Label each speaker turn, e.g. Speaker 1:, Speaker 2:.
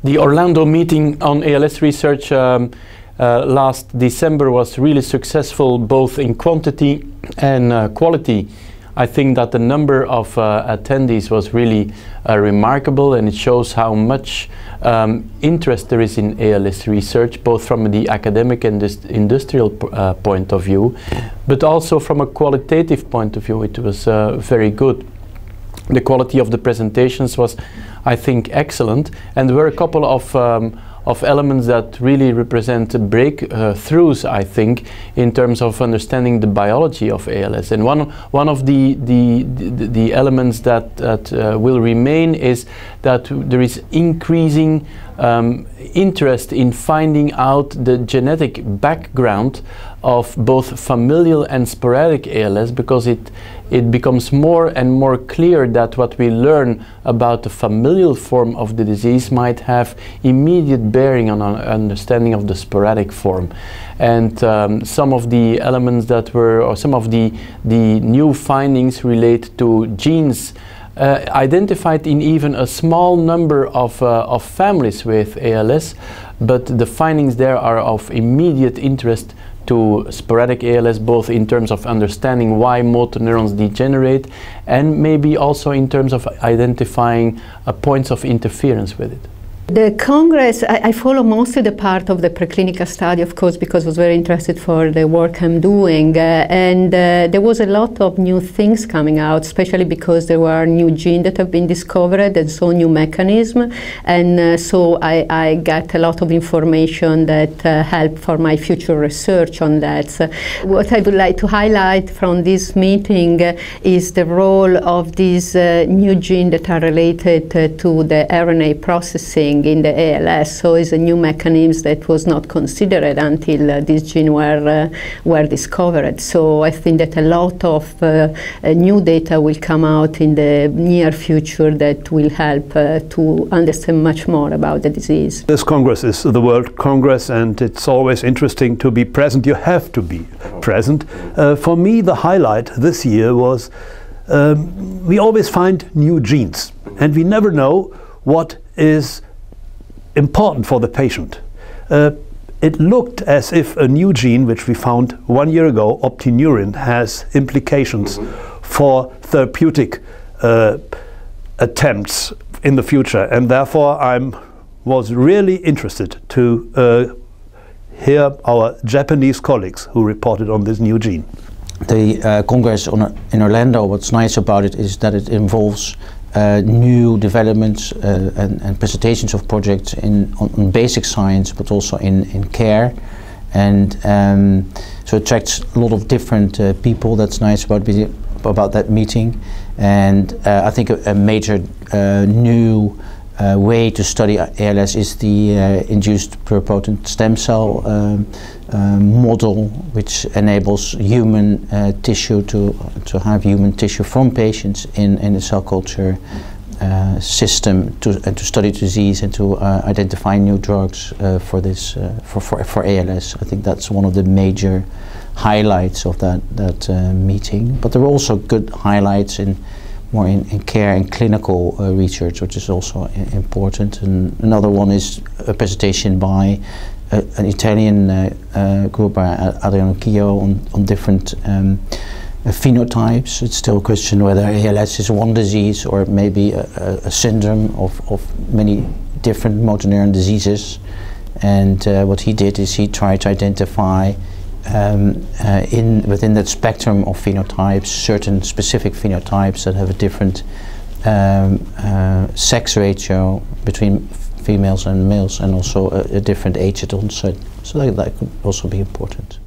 Speaker 1: The Orlando meeting on ALS research last December was really successful both in quantity and quality. I think that the number of attendees was really remarkable, and it shows how much interest there is in ALS research, both from the academic and industrial point of view, but also from a qualitative point of view. It was very good. The quality of the presentations was, I think, excellent, and there were a couple of elements that really represent breakthroughs, I think, in terms of understanding the biology of ALS. And one of the elements that will remain is that there is increasing interest in finding out the genetic background of both familial and sporadic ALS, because it becomes more and more clear that what we learn about the familial form of the disease might have immediate bearing on our understanding of the sporadic form. And some of the elements that were, or some of the new findings relate to genes identified in even a small number of families with ALS, but the findings there are of immediate interest to sporadic ALS, both in terms of understanding why motor neurons degenerate and maybe also in terms of identifying points of interference with it.
Speaker 2: The Congress, I follow mostly the part of the preclinical study, of course, because I was very interested for the work I'm doing. And there was a lot of new things coming out, especially because there were new genes that have been discovered and so new mechanism. And so I got a lot of information that helped for my future research on that. So what I would like to highlight from this meeting is the role of these new genes that are related to the RNA processing in the ALS. So it's a new mechanism that was not considered until these genes were discovered. So I think that a lot of new data will come out in the near future that will help to understand much more about the disease.
Speaker 3: This Congress is the World Congress, and it's always interesting to be present. You have to be present. For me, the highlight this year was we always find new genes, and we never know what is important for the patient. It looked as if a new gene, which we found 1 year ago, optineurin, has implications for therapeutic attempts in the future, and therefore I was really interested to hear our Japanese colleagues who reported on this new gene.
Speaker 4: The Congress in Orlando, what's nice about it is that it involves new developments and presentations of projects on basic science, but also in care, and so it attracts a lot of different people. That's nice about that meeting. And I think a major new way to study ALS is the induced pluripotent stem cell model, which enables human tissue to have human tissue from patients in the cell culture system to study disease and to identify new drugs for this for ALS. I think that's one of the major highlights of that meeting. But there were also good highlights more in care and clinical research, which is also important. And another one is a presentation by an Italian group by Adriano Chio on different phenotypes. It's still a question whether ALS is one disease or maybe a syndrome of many different motor neuron diseases. And what he did is he tried to identify within that spectrum of phenotypes, certain specific phenotypes that have a different sex ratio between females and males, and also a different age at onset. So that could also be important.